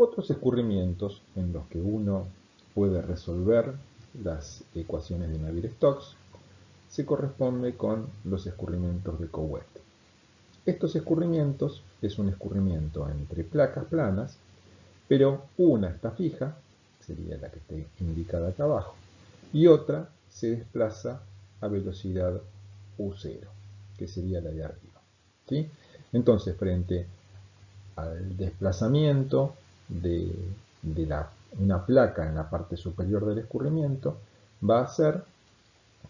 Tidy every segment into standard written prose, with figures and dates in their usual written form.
Otros escurrimientos en los que uno puede resolver las ecuaciones de Navier-Stokes se corresponde con los escurrimientos de Couette. Estos escurrimientos es un escurrimiento entre placas planas, pero una está fija, sería la que esté indicada acá abajo, y otra se desplaza a velocidad u0, que sería la de arriba. ¿Sí? Entonces, frente al desplazamiento de una placa en la parte superior del escurrimiento, va a hacer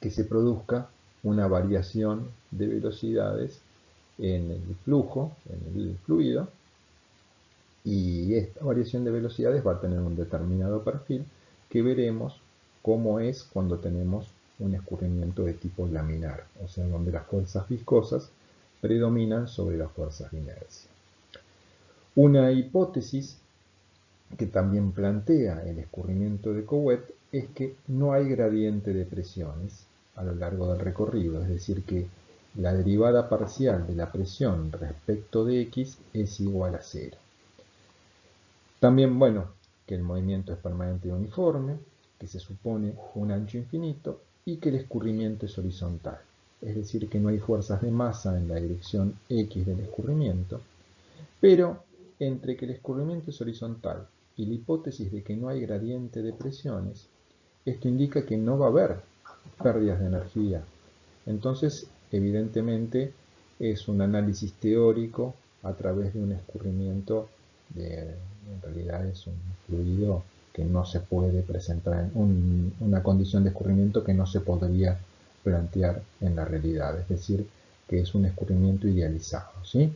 que se produzca una variación de velocidades en el flujo, en el fluido, y esta variación de velocidades va a tener un determinado perfil que veremos cómo es cuando tenemos un escurrimiento de tipo laminar, o sea, donde las fuerzas viscosas predominan sobre las fuerzas de inercia. Una hipótesis que también plantea el escurrimiento de Couette es que no hay gradiente de presiones a lo largo del recorrido, es decir, que la derivada parcial de la presión respecto de x es igual a 0. También, bueno, que el movimiento es permanente y uniforme, que se supone un ancho infinito y que el escurrimiento es horizontal, es decir, que no hay fuerzas de masa en la dirección x del escurrimiento, pero entre que el escurrimiento es horizontal y la hipótesis de que no hay gradiente de presiones, esto indica que no va a haber pérdidas de energía. Entonces, evidentemente, es un análisis teórico a través de un escurrimiento, en realidad es un fluido que no se puede presentar, una condición de escurrimiento que no se podría plantear en la realidad, es decir, que es un escurrimiento idealizado, ¿sí?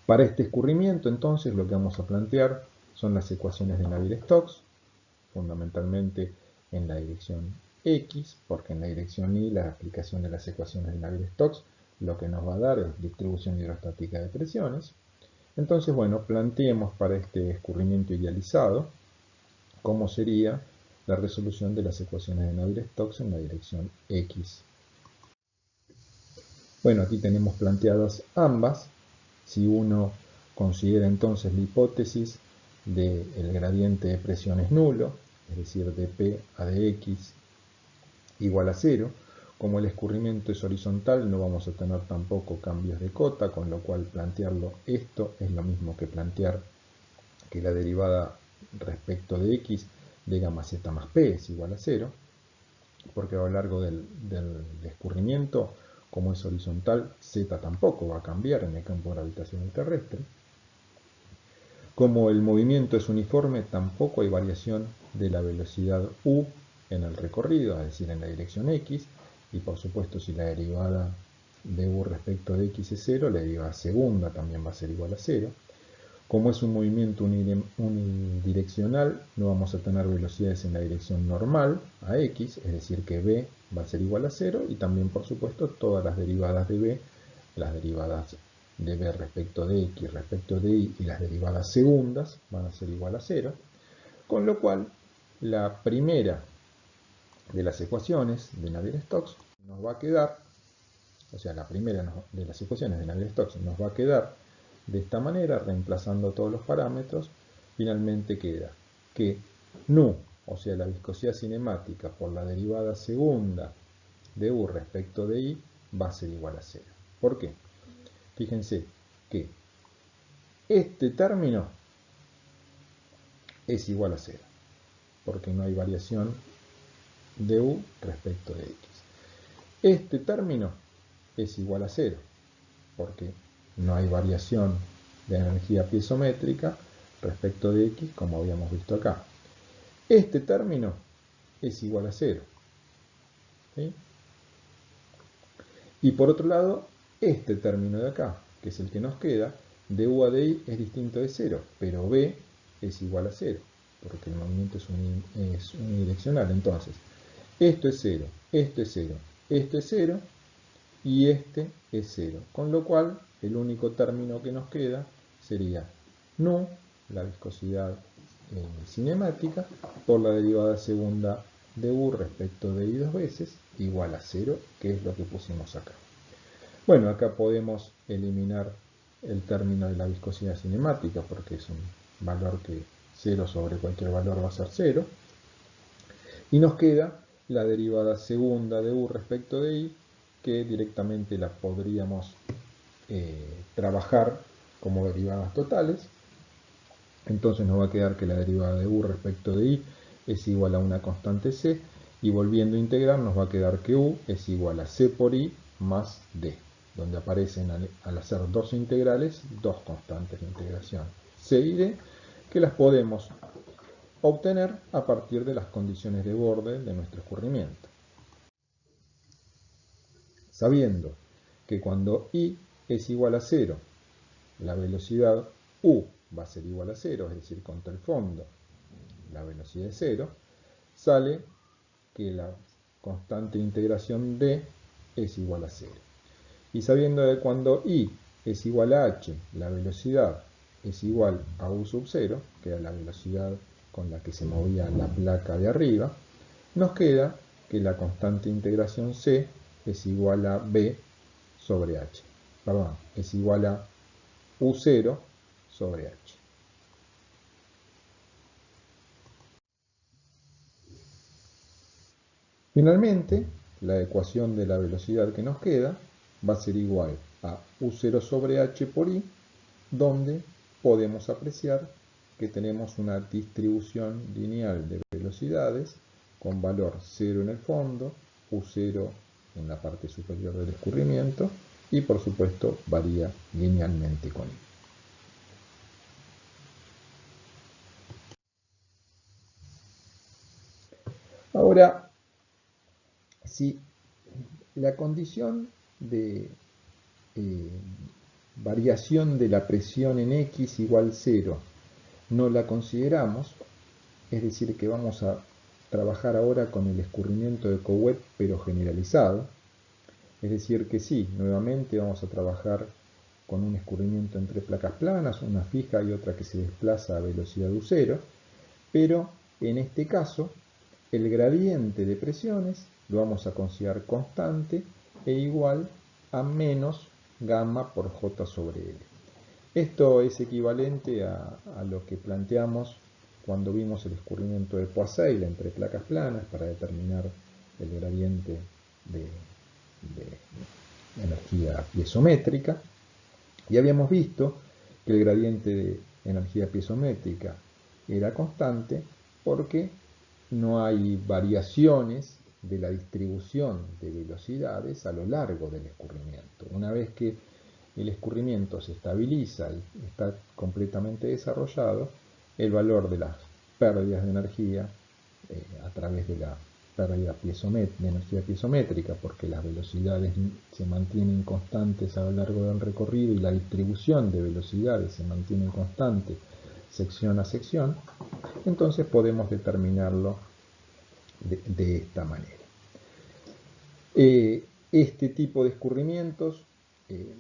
Para este escurrimiento, entonces, lo que vamos a plantear son las ecuaciones de Navier-Stokes, fundamentalmente en la dirección X, porque en la dirección Y la aplicación de las ecuaciones de Navier-Stokes lo que nos va a dar es distribución hidrostática de presiones. Entonces, bueno, planteemos para este escurrimiento idealizado cómo sería la resolución de las ecuaciones de Navier-Stokes en la dirección X. Bueno, aquí tenemos planteadas ambas. Si uno considera entonces la hipótesis del gradiente de presión es nulo, es decir, dP a dx igual a 0, como el escurrimiento es horizontal no vamos a tener tampoco cambios de cota, con lo cual plantearlo esto es lo mismo que plantear que la derivada respecto de x de gamma z más p es igual a 0, porque a lo largo del escurrimiento, como es horizontal, z tampoco va a cambiar en el campo gravitacional terrestre. Como el movimiento es uniforme, tampoco hay variación de la velocidad u en el recorrido, es decir, en la dirección x, y por supuesto si la derivada de u respecto de x es 0, la derivada segunda también va a ser igual a 0. Como es un movimiento unidireccional, no vamos a tener velocidades en la dirección normal a x, es decir que b va a ser igual a 0, y también por supuesto todas las derivadas de b, las derivadas de b respecto de x respecto de y las derivadas segundas van a ser igual a 0, con lo cual la primera de las ecuaciones de Navier-Stokes nos va a quedar, o sea, la primera de las ecuaciones de Navier-Stokes nos va a quedar de esta manera, reemplazando todos los parámetros. Finalmente queda que nu, o sea, la viscosidad cinemática por la derivada segunda de u respecto de i, va a ser igual a 0. ¿Por qué? Fíjense que este término es igual a 0, porque no hay variación de u respecto de x. Este término es igual a 0, porque no hay variación de energía piezométrica respecto de x, como habíamos visto acá. Este término es igual a 0. ¿Sí? Y por otro lado, este término de acá, que es el que nos queda, de u a de i es distinto de 0, pero b es igual a 0, porque el movimiento es unidireccional. Entonces, esto es 0, esto es 0, esto es 0, y este es 0, con lo cual el único término que nos queda sería nu, la viscosidad cinemática, por la derivada segunda de u respecto de i dos veces, igual a 0, que es lo que pusimos acá. Bueno, acá podemos eliminar el término de la viscosidad cinemática porque es un valor que 0 sobre cualquier valor va a ser 0. Y nos queda la derivada segunda de u respecto de i, que directamente la podríamos trabajar como derivadas totales. Entonces nos va a quedar que la derivada de u respecto de i es igual a una constante c, y volviendo a integrar nos va a quedar que u es igual a c por i más d, donde aparecen al hacer dos integrales dos constantes de integración, c y d, que las podemos obtener a partir de las condiciones de borde de nuestro escurrimiento. Sabiendo que cuando i es igual a 0, la velocidad u va a ser igual a 0, es decir, contra el fondo la velocidad es 0, sale que la constante de integración d es igual a 0. Y sabiendo que cuando i es igual a h, la velocidad es igual a u sub 0, que era la velocidad con la que se movía la placa de arriba, nos queda que la constante de integración c es igual a b sobre h. Perdón, es igual a u0 sobre h. Finalmente, la ecuación de la velocidad que nos queda va a ser igual a u0 sobre h por i, donde podemos apreciar que tenemos una distribución lineal de velocidades con valor 0 en el fondo, u0 en la parte superior del escurrimiento, y por supuesto varía linealmente con i. Ahora, si la condición de variación de la presión en x igual 0 no la consideramos, es decir, que vamos a trabajar ahora con el escurrimiento de Couette pero generalizado, es decir que sí, nuevamente vamos a trabajar con un escurrimiento entre placas planas, una fija y otra que se desplaza a velocidad u0, pero en este caso el gradiente de presiones lo vamos a considerar constante e igual a menos gamma por j sobre L. Esto es equivalente a lo que planteamos cuando vimos el escurrimiento de Poiseuille entre placas planas para determinar el gradiente de energía piezométrica, y habíamos visto que el gradiente de energía piezométrica era constante porque no hay variaciones de la distribución de velocidades a lo largo del escurrimiento. Una vez que el escurrimiento se estabiliza y está completamente desarrollado, el valor de las pérdidas de energía a través de la pérdida de energía piezométrica, porque las velocidades se mantienen constantes a lo largo del recorrido y la distribución de velocidades se mantiene constante sección a sección, entonces podemos determinarlo de esta manera. Este tipo de escurrimientos,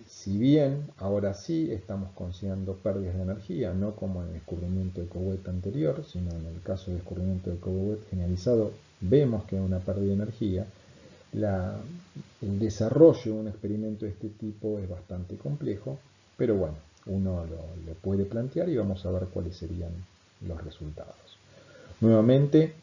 si bien ahora sí estamos considerando pérdidas de energía, no como en el escurrimiento de Couette anterior, sino en el caso del escurrimiento de Couette generalizado, vemos que hay una pérdida de energía. El desarrollo de un experimento de este tipo es bastante complejo, pero bueno, uno lo puede plantear y vamos a ver cuáles serían los resultados. Nuevamente,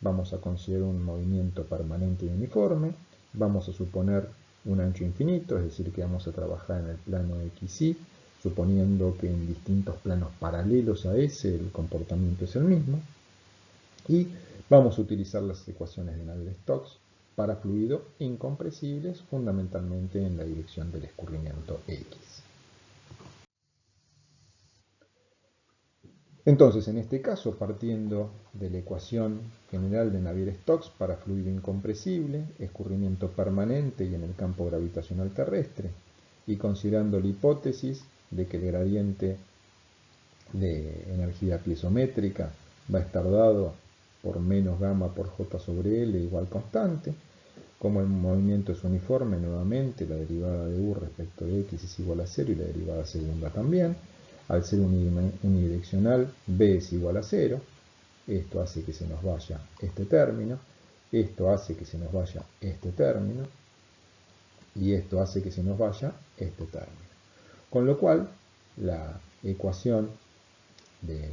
vamos a considerar un movimiento permanente y uniforme. Vamos a suponer un ancho infinito, es decir, que vamos a trabajar en el plano XY, suponiendo que en distintos planos paralelos a ese el comportamiento es el mismo. Y vamos a utilizar las ecuaciones de Navier-Stokes para fluidos incompresibles, fundamentalmente en la dirección del escurrimiento X. Entonces, en este caso, partiendo de la ecuación general de Navier-Stokes para fluido incompresible, escurrimiento permanente y en el campo gravitacional terrestre, y considerando la hipótesis de que el gradiente de energía piezométrica va a estar dado por menos gamma por j sobre L igual constante, como el movimiento es uniforme, nuevamente la derivada de u respecto de x es igual a 0 y la derivada segunda también. Al ser unidireccional, b es igual a 0. Esto hace que se nos vaya este término. Esto hace que se nos vaya este término. Y esto hace que se nos vaya este término. Con lo cual, la ecuación de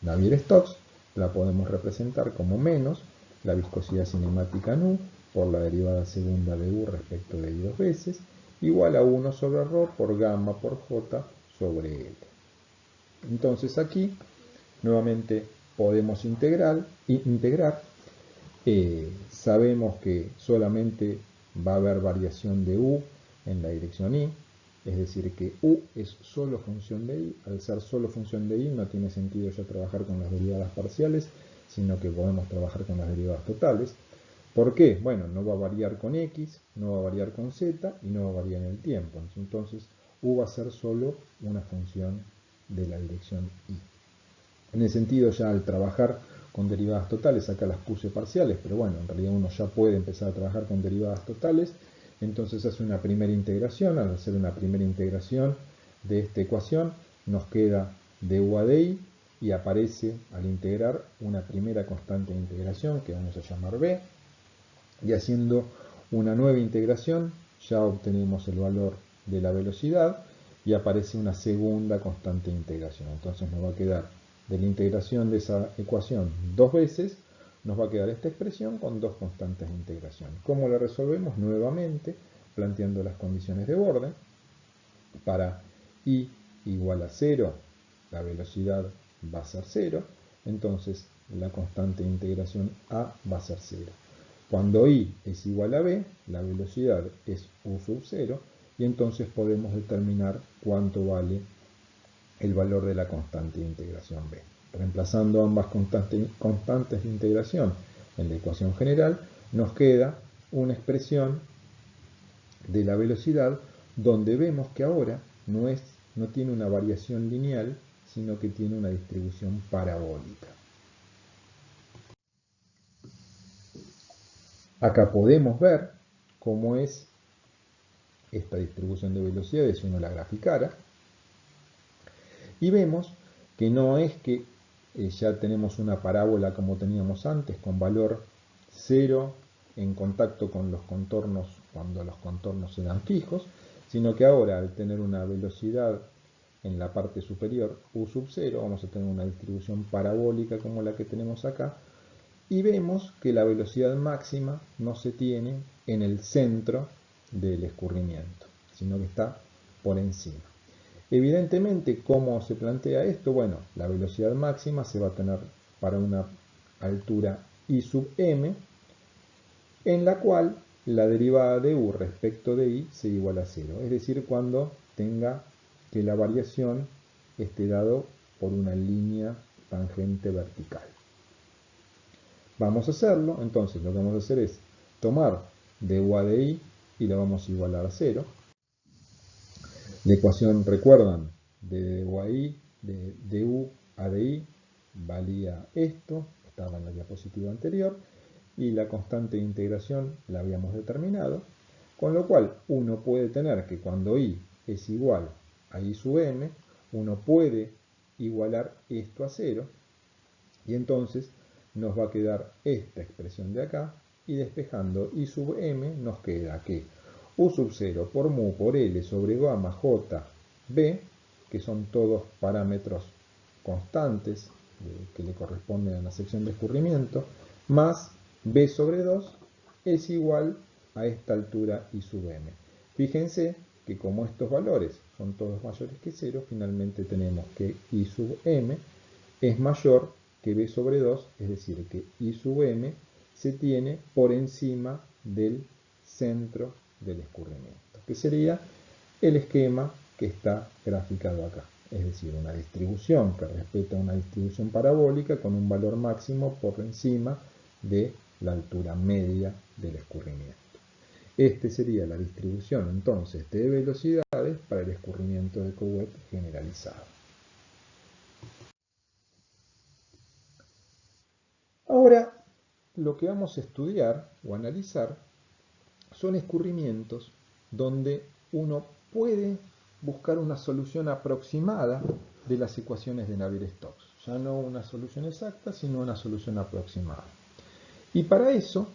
Navier-Stokes la podemos representar como menos la viscosidad cinemática en U por la derivada segunda de U respecto de I dos veces, igual a 1 sobre ρ por gamma por J sobre L. Entonces aquí nuevamente podemos integrar. Sabemos que solamente va a haber variación de U en la dirección I, es decir que U es solo función de I. Al ser solo función de I no tiene sentido ya trabajar con las derivadas parciales, sino que podemos trabajar con las derivadas totales. ¿Por qué? Bueno, no va a variar con X, no va a variar con Z y no va a variar en el tiempo. Entonces U va a ser solo una función de la dirección I. En ese sentido, ya al trabajar con derivadas totales, acá las puse parciales, pero bueno, en realidad uno ya puede empezar a trabajar con derivadas totales. Entonces hace una primera integración. Al hacer una primera integración de esta ecuación, nos queda du a di y aparece al integrar una primera constante de integración que vamos a llamar b. Y haciendo una nueva integración, ya obtenemos el valor de la velocidad y aparece una segunda constante de integración. Entonces nos va a quedar de la integración de esa ecuación dos veces, nos va a quedar esta expresión con dos constantes de integración. ¿Cómo la resolvemos? Nuevamente, planteando las condiciones de borde. Para I igual a 0, la velocidad va a ser 0, entonces la constante de integración A va a ser 0. Cuando I es igual a B, la velocidad es U sub 0, y entonces podemos determinar cuánto vale el valor de la constante de integración B. Reemplazando ambas constantes de integración en la ecuación general, nos queda una expresión de la velocidad donde vemos que ahora no tiene una variación lineal, sino que tiene una distribución parabólica. Acá podemos ver cómo es esta distribución de velocidades si uno la graficara. Y vemos que no es que ya tenemos una parábola como teníamos antes, con valor 0 en contacto con los contornos cuando los contornos eran fijos, sino que ahora al tener una velocidad en la parte superior U sub 0, vamos a tener una distribución parabólica como la que tenemos acá, y vemos que la velocidad máxima no se tiene en el centro del escurrimiento, sino que está por encima. Evidentemente, ¿cómo se plantea esto? Bueno, la velocidad máxima se va a tener para una altura I sub m, en la cual la derivada de U respecto de I se iguala a 0. Es decir, cuando tenga que la variación esté dado por una línea tangente vertical. Vamos a hacerlo, entonces lo que vamos a hacer es tomar du a di y lo vamos a igualar a 0. La ecuación, recuerdan, de du a di valía esto, estaba en la diapositiva anterior, y la constante de integración la habíamos determinado, con lo cual uno puede tener que cuando i es igual a i sub m, uno puede igualar esto a 0, y entonces nos va a quedar esta expresión de acá, y despejando i sub m nos queda que U sub 0 por mu por L sobre gamma J B, que son todos parámetros constantes que le corresponden a la sección de escurrimiento, más B sobre 2 es igual a esta altura I sub m. Fíjense que como estos valores son todos mayores que 0, finalmente tenemos que I sub m es mayor que B sobre 2, es decir, que I sub m se tiene por encima del centro del escurrimiento, que sería el esquema que está graficado acá, es decir, una distribución que respeta una distribución parabólica con un valor máximo por encima de la altura media del escurrimiento. Esta sería la distribución entonces de velocidades para el escurrimiento de Couette generalizado. Ahora, lo que vamos a estudiar o analizar son escurrimientos donde uno puede buscar una solución aproximada de las ecuaciones de Navier-Stokes. Ya no una solución exacta, sino una solución aproximada. Y para eso,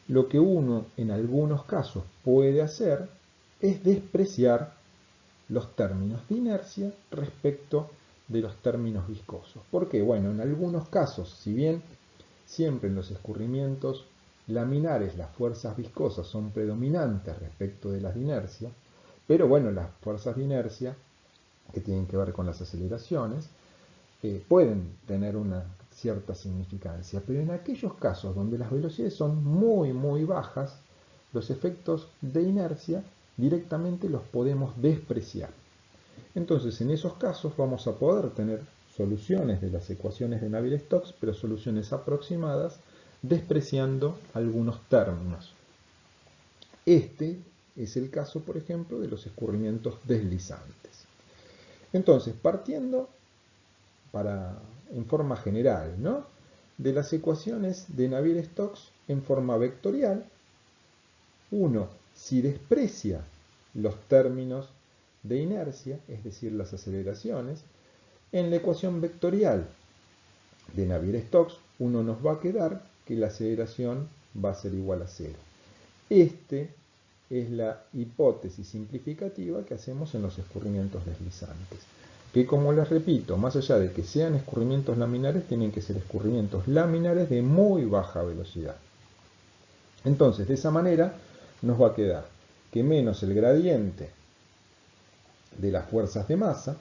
lo que uno en algunos casos puede hacer es despreciar los términos de inercia respecto de los términos viscosos. ¿Por qué? Bueno, en algunos casos, si bien siempre en los escurrimientos laminares las fuerzas viscosas son predominantes respecto de las de inercia, pero bueno, las fuerzas de inercia, que tienen que ver con las aceleraciones, pueden tener una cierta significancia, pero en aquellos casos donde las velocidades son muy bajas, los efectos de inercia directamente los podemos despreciar. Entonces, en esos casos vamos a poder tener soluciones de las ecuaciones de Navier-Stokes, pero soluciones aproximadas, despreciando algunos términos. Este es el caso, por ejemplo, de los escurrimientos deslizantes. Entonces, partiendo en forma general, ¿no?, de las ecuaciones de Navier-Stokes en forma vectorial, uno, si desprecia los términos de inercia, es decir, las aceleraciones, en la ecuación vectorial de Navier-Stokes, uno nos va a quedar que la aceleración va a ser igual a 0. Este es la hipótesis simplificativa que hacemos en los escurrimientos deslizantes. Que, como les repito, más allá de que sean escurrimientos laminares, tienen que ser escurrimientos laminares de muy baja velocidad. Entonces, de esa manera, nos va a quedar que menos el gradiente de las fuerzas de masa,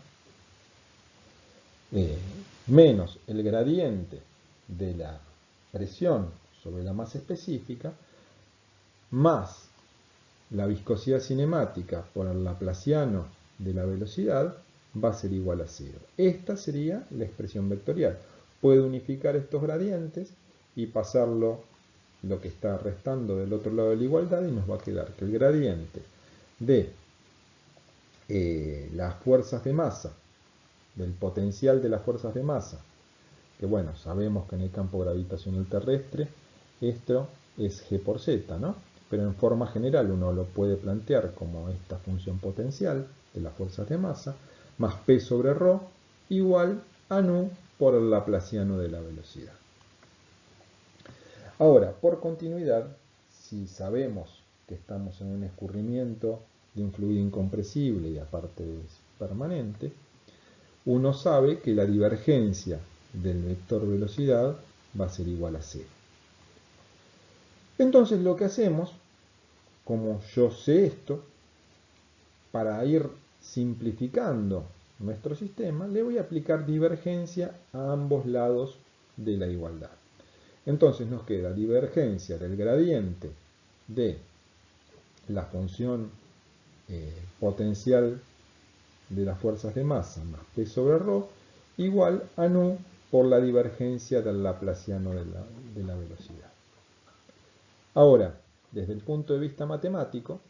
menos el gradiente de la presión sobre la masa específica, más la viscosidad cinemática por el laplaciano de la velocidad, va a ser igual a 0. Esta sería la expresión vectorial. Puede unificar estos gradientes y pasarlo, lo que está restando, del otro lado de la igualdad, y nos va a quedar que el gradiente de las fuerzas de masa, del potencial de las fuerzas de masa, que bueno, sabemos que en el campo gravitacional terrestre esto es g por z, ¿no? Pero en forma general uno lo puede plantear como esta función potencial de las fuerzas de masa, más p sobre ρ, igual a nu por el laplaciano de la velocidad. Ahora, por continuidad, si sabemos que estamos en un escurrimiento de un fluido incompresible y aparte es permanente, uno sabe que la divergencia del vector velocidad va a ser igual a 0. Entonces lo que hacemos, como yo sé esto, para ir simplificando nuestro sistema, le voy a aplicar divergencia a ambos lados de la igualdad. Entonces nos queda divergencia del gradiente de la función potencial de las fuerzas de masa más p sobre ρ igual a nu por la divergencia del laplaciano de la velocidad. Ahora, desde el punto de vista matemático,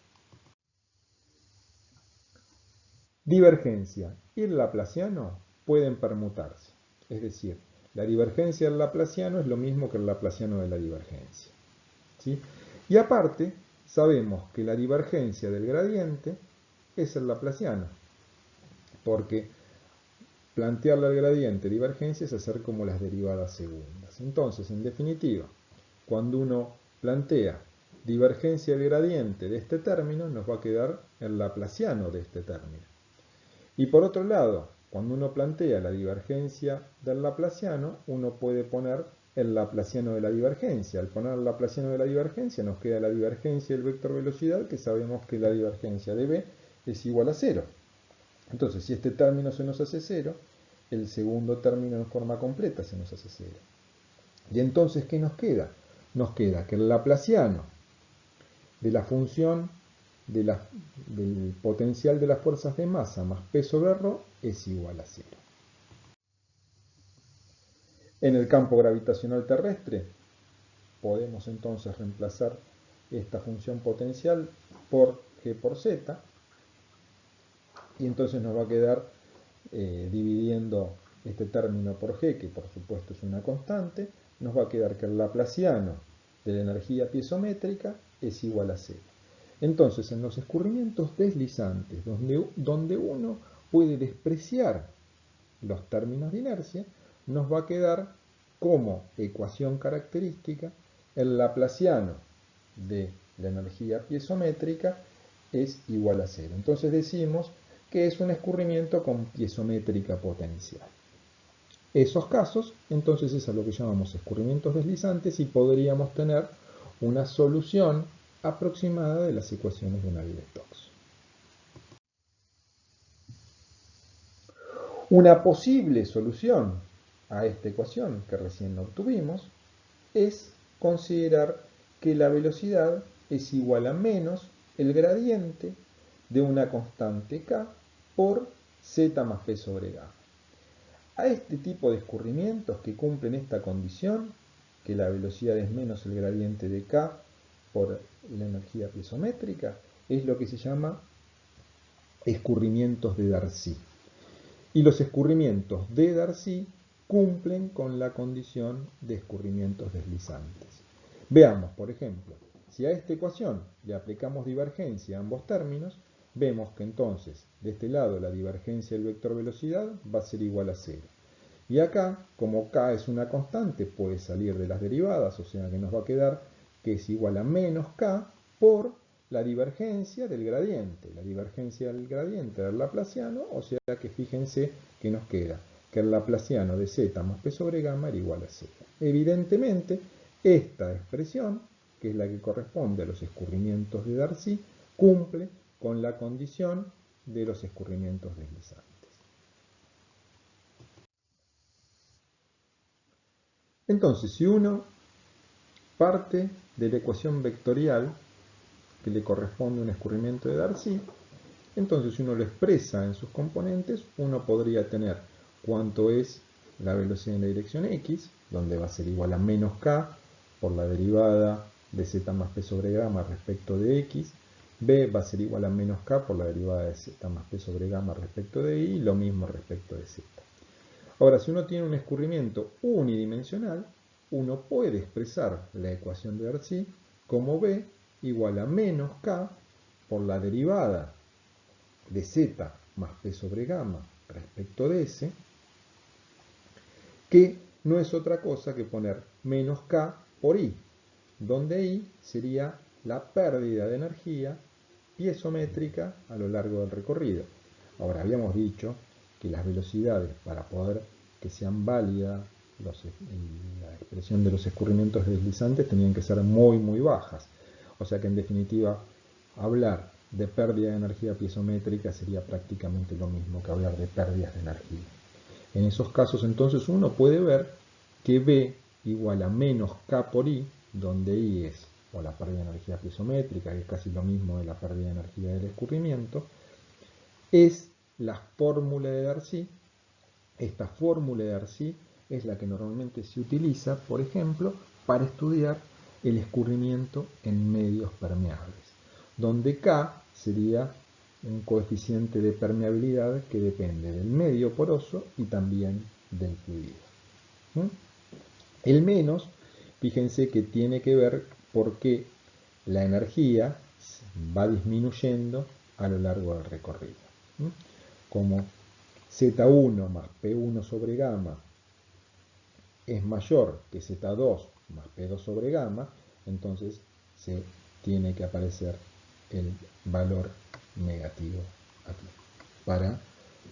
divergencia y el laplaciano pueden permutarse. Es decir, la divergencia del laplaciano es lo mismo que el laplaciano de la divergencia, ¿sí? Y aparte, sabemos que la divergencia del gradiente es el laplaciano, porque plantearle al gradiente divergencia es hacer como las derivadas segundas. Entonces, en definitiva, cuando uno plantea divergencia del gradiente de este término, nos va a quedar el laplaciano de este término. Y por otro lado, cuando uno plantea la divergencia del laplaciano, uno puede poner el laplaciano de la divergencia. Al poner el laplaciano de la divergencia, nos queda la divergencia del vector velocidad, que sabemos que la divergencia de b es igual a 0. Entonces, si este término se nos hace 0, el segundo término en forma completa se nos hace 0. Y entonces, ¿qué nos queda? Nos queda que el laplaciano de la función del potencial de las fuerzas de masa más p sobre ρ es igual a 0. En el campo gravitacional terrestre podemos entonces reemplazar esta función potencial por g por z, y entonces nos va a quedar dividiendo este término por g, que por supuesto es una constante, nos va a quedar que el laplaciano de la energía piezométrica es igual a 0. Entonces, en los escurrimientos deslizantes, donde uno puede despreciar los términos de inercia, nos va a quedar como ecuación característica el laplaciano de la energía piezométrica es igual a 0. Entonces decimos que es un escurrimiento con piezométrica potencial. Esos casos, entonces, es a lo que llamamos escurrimientos deslizantes y podríamos tener una solución aproximada de las ecuaciones de Navier-Stokes. Una posible solución a esta ecuación que recién obtuvimos es considerar que la velocidad es igual a menos el gradiente de una constante k por z más p sobre gamma. A este tipo de escurrimientos que cumplen esta condición, que la velocidad es menos el gradiente de k por la energía piezométrica, es lo que se llama escurrimientos de Darcy. Y los escurrimientos de Darcy cumplen con la condición de escurrimientos deslizantes. Veamos, por ejemplo, si a esta ecuación le aplicamos divergencia a ambos términos, vemos que entonces, de este lado, la divergencia del vector velocidad va a ser igual a 0. Y acá, como k es una constante, puede salir de las derivadas, o sea que nos va a quedar que es igual a menos k por la divergencia del gradiente. La divergencia del gradiente del laplaciano, o sea que fíjense que nos queda que el laplaciano de z más p sobre gamma era igual a 0. Evidentemente, esta expresión, que es la que corresponde a los escurrimientos de Darcy, cumple con la condición de los escurrimientos deslizantes. Entonces, si uno parte de la ecuación vectorial que le corresponde a un escurrimiento de Darcy, entonces si uno lo expresa en sus componentes, uno podría tener cuánto es la velocidad en la dirección x, donde va a ser igual a menos k por la derivada de z más p sobre gamma respecto de x, b va a ser igual a menos k por la derivada de z más p sobre gamma respecto de y, lo mismo respecto de z. Ahora, si uno tiene un escurrimiento unidimensional, uno puede expresar la ecuación de Darcy como b igual a menos k por la derivada de z más p sobre gamma respecto de s, que no es otra cosa que poner menos k por i, donde i sería la pérdida de energía piezométrica a lo largo del recorrido. Ahora, habíamos dicho que las velocidades, para poder que sean válidas la expresión de los escurrimientos deslizantes, tenían que ser muy bajas. O sea que en definitiva, hablar de pérdida de energía piezométrica sería prácticamente lo mismo que hablar de pérdidas de energía. En esos casos entonces uno puede ver que B igual a menos K por I, donde I es o la pérdida de energía piezométrica, que es casi lo mismo de la pérdida de energía del escurrimiento, es la fórmula de Darcy. Esta fórmula de Darcy es la que normalmente se utiliza, por ejemplo, para estudiar el escurrimiento en medios permeables, donde K sería un coeficiente de permeabilidad que depende del medio poroso y también del fluido. El menos, fíjense que tiene que ver porque la energía va disminuyendo a lo largo del recorrido. Como Z1 más P1 sobre gamma es mayor que Z2 más P2 sobre gamma, entonces se tiene que aparecer el valor negativo aquí, para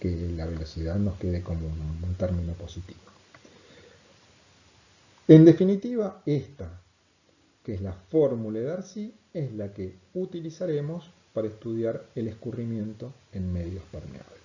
que la velocidad nos quede como un término positivo. En definitiva, esta, que es la fórmula de Darcy, es la que utilizaremos para estudiar el escurrimiento en medios permeables.